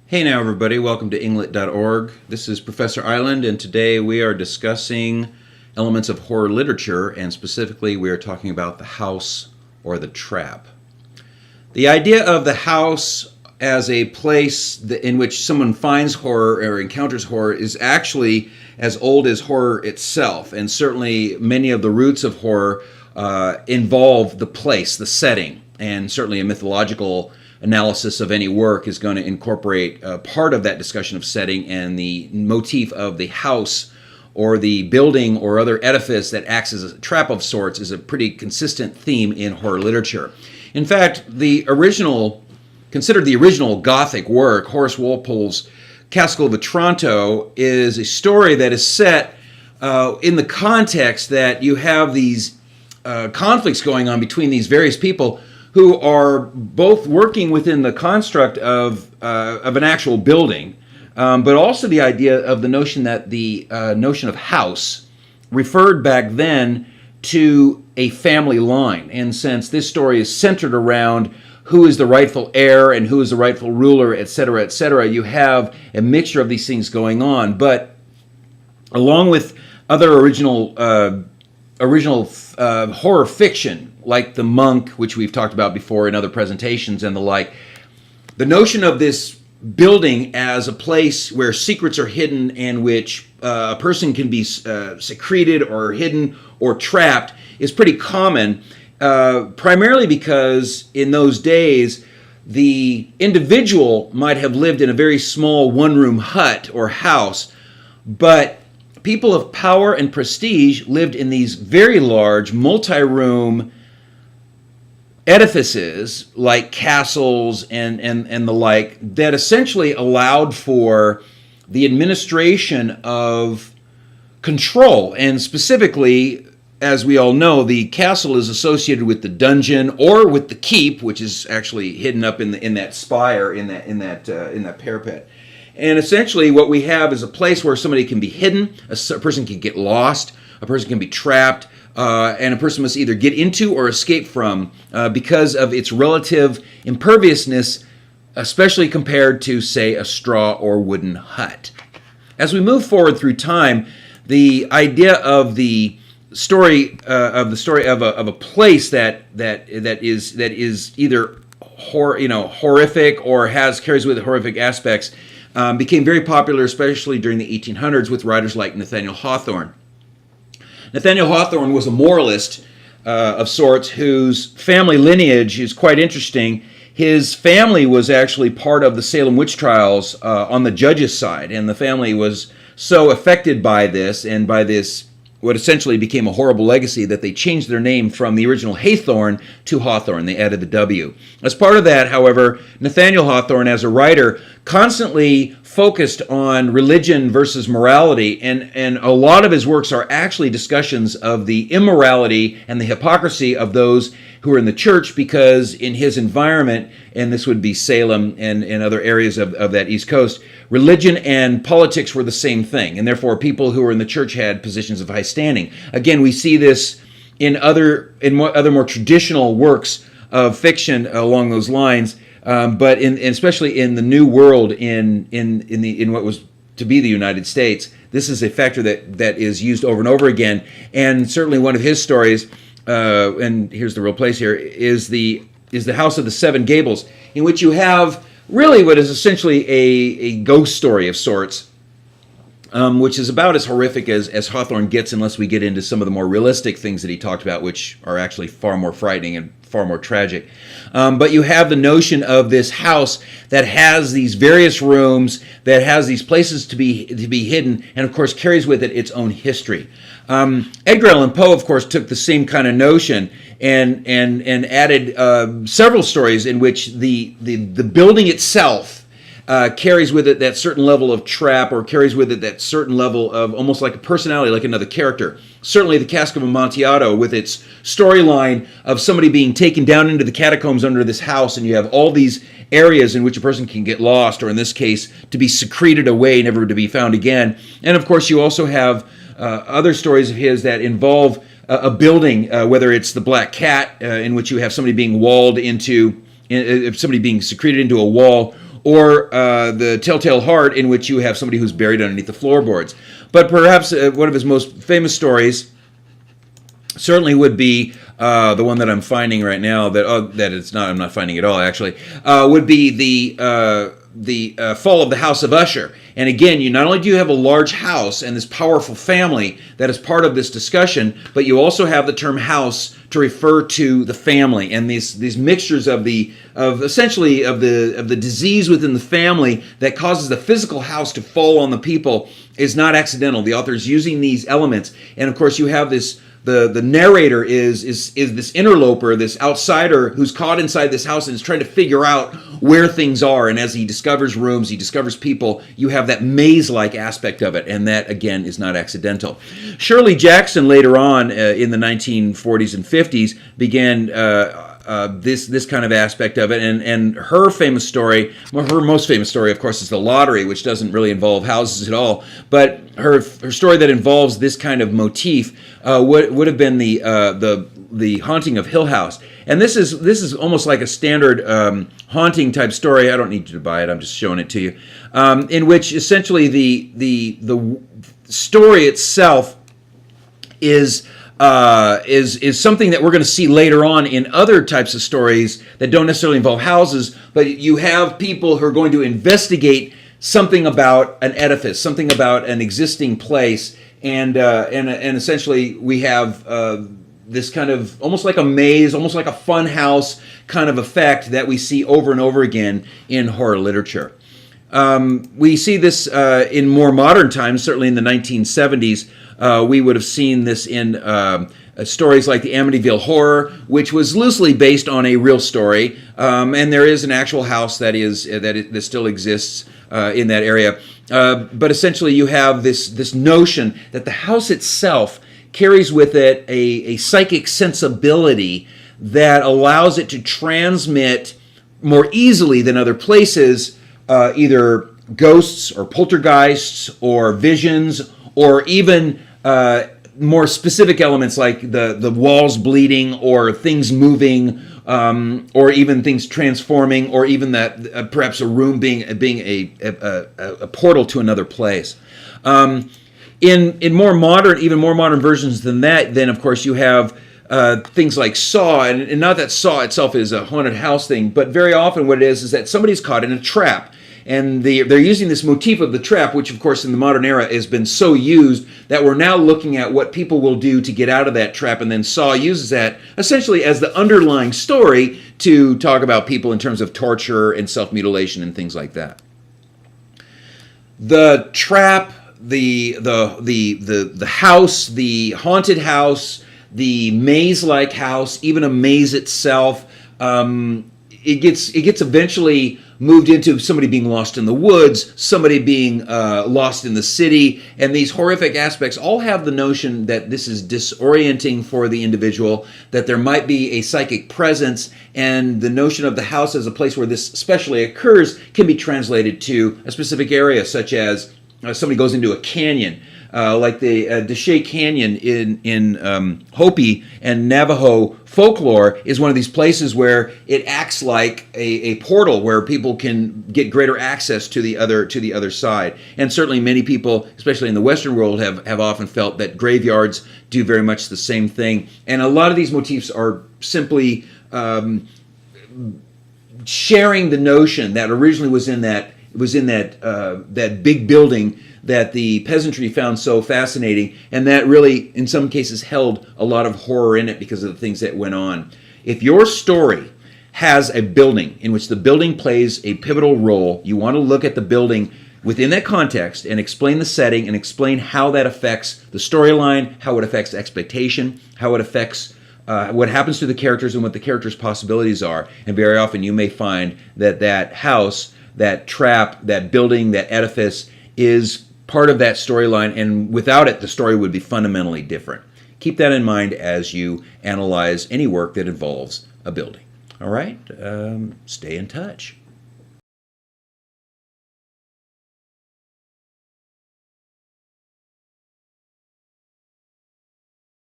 Hey now everybody, welcome to inglet.org. This is Professor Island, and today we are discussing elements of horror literature, and specifically we are talking about the house or the trap. The idea of the house as a place in which someone finds horror or encounters horror is actually as old as horror itself, and certainly many of the roots of horror involve the place, the setting, and certainly a mythological analysis of any work is going to incorporate part of that discussion of setting, and the motif of the house or the building or other edifice that acts as a trap of sorts is a pretty consistent theme in horror literature. In fact, considered the original Gothic work, Horace Walpole's Castle of Otranto, is a story that is set in the context that you have these conflicts going on between these various people who are both working within the construct of an actual building, but also the idea of the notion that the notion of house referred back then to a family line. And since this story is centered around who is the rightful heir and who is the rightful ruler, etc., you have a mixture of these things going on. But along with other original horror fiction, like The Monk, which we've talked about before in other presentations and the like, the notion of this building as a place where secrets are hidden and which a person can be secreted or hidden or trapped is pretty common, primarily because in those days the individual might have lived in a very small one-room hut or house, but people of power and prestige lived in these very large multi-room edifices like castles and the like, that essentially allowed for the administration of control. And specifically, as we all know, the castle is associated with the dungeon or with the keep, which is actually hidden up in that spire, in that parapet. And essentially what we have is a place where somebody can be hidden, a person can get lost, a person can be trapped, and a person must either get into or escape from because of its relative imperviousness, especially compared to, say, a straw or wooden hut. As we move forward through time, the idea of the story of a place that is either horrific or carries with it horrific aspects became very popular, especially during the 1800s with writers like Nathaniel Hawthorne. Nathaniel Hawthorne was a moralist of sorts whose family lineage is quite interesting. His family was actually part of the Salem witch trials on the judge's side, and the family was so affected by this and by this what essentially became a horrible legacy that they changed their name from the original Haythorne to Hawthorne. They added the W. As part of that, however, Nathaniel Hawthorne, as a writer, constantly focused on religion versus morality, and a lot of his works are actually discussions of the immorality and the hypocrisy of those who are in the church, because in his environment, and this would be Salem and other areas of that East Coast, religion and politics were the same thing, and therefore people who were in the church had positions of high standing. Again, we see this in other more traditional works of fiction along those lines, but especially in the New World, in what was to be the United States, this is a factor that is used over and over again. And certainly one of his stories, and here's the real place here, is the House of the Seven Gables, in which you have really what is essentially a ghost story of sorts, which is about as horrific as Hawthorne gets, unless we get into some of the more realistic things that he talked about, which are actually far more frightening and far more tragic. But you have the notion of this house that has these various rooms, that has these places to be hidden, and of course carries with it its own history. Edgar Allan Poe, of course, took the same kind of notion and added several stories in which the building itself carries with it that certain level of trap, or carries with it that certain level of almost like a personality, like another character. Certainly the Cask of Amontillado, with its storyline of somebody being taken down into the catacombs under this house, and you have all these areas in which a person can get lost, or in this case, to be secreted away, never to be found again. And of course, you also have other stories of his that involve a building, whether it's the Black Cat, in which you have somebody being walled into, somebody being secreted into a wall, or the Telltale Heart, in which you have somebody who's buried underneath the floorboards. But perhaps one of his most famous stories certainly would be the one that I'm finding right now. That it's not. I'm not finding it all actually. Would be the fall of the House of Usher. And again, you not only do you have a large house and this powerful family that is part of this discussion, but you also have the term house to refer to the family and these mixtures of essentially the disease within the family that causes the physical house to fall on the people is not accidental. The author is using these elements, and of course you have this. The narrator is this interloper, this outsider who's caught inside this house and is trying to figure out where things are. And as he discovers rooms, he discovers people, you have that maze-like aspect of it. And that, again, is not accidental. Shirley Jackson later on in the 1940s and 50s began this kind of aspect of it. And her famous story, well, her most famous story, of course, is The Lottery, which doesn't really involve houses at all. But her story that involves this kind of motif would have been the Haunting of Hill House. And this is almost like a standard haunting type story. I don't need you to buy it. I'm just showing it to you. In which essentially the story itself is something that we're going to see later on in other types of stories that don't necessarily involve houses, but you have people who are going to investigate something about an edifice, something about an existing place, and essentially we have this kind of almost like a maze, almost like a fun house kind of effect that we see over and over again in horror literature. We see this in more modern times, certainly in the 1970s. We would have seen this in stories like the Amityville Horror, which was loosely based on a real story, and there is an actual house that still exists in that area. But essentially, you have this notion that the house itself carries with it a psychic sensibility that allows it to transmit more easily than other places either ghosts or poltergeists or visions or even more specific elements like the walls bleeding or things moving or even things transforming or even that perhaps a room being a portal to another place. In even more modern versions than that, then of course you have things like Saw, and not that Saw itself is a haunted house thing, but very often what it is that somebody's caught in a trap. And they're using this motif of the trap, which of course in the modern era has been so used that we're now looking at what people will do to get out of that trap. And then Saw uses that essentially as the underlying story to talk about people in terms of torture and self-mutilation and things like that. The trap, the house, the haunted house, the maze-like house, even a maze itself, it gets eventually moved into somebody being lost in the woods, somebody being lost in the city, and these horrific aspects all have the notion that this is disorienting for the individual, that there might be a psychic presence, and the notion of the house as a place where this especially occurs can be translated to a specific area, such as somebody goes into a canyon, like the Deshay Canyon in Hopi and Navajo folklore is one of these places where it acts like a portal where people can get greater access to the other side. And certainly many people, especially in the Western world, have often felt that graveyards do very much the same thing. And a lot of these motifs are simply sharing the notion that originally was in that big building that the peasantry found so fascinating, and that really, in some cases, held a lot of horror in it because of the things that went on. If your story has a building in which the building plays a pivotal role, you want to look at the building within that context and explain the setting and explain how that affects the storyline, how it affects expectation, how it affects what happens to the characters and what the characters' possibilities are. And very often you may find that house, that trap, that building, that edifice is part of that storyline, and without it, the story would be fundamentally different. Keep that in mind as you analyze any work that involves a building. All right? Stay in touch.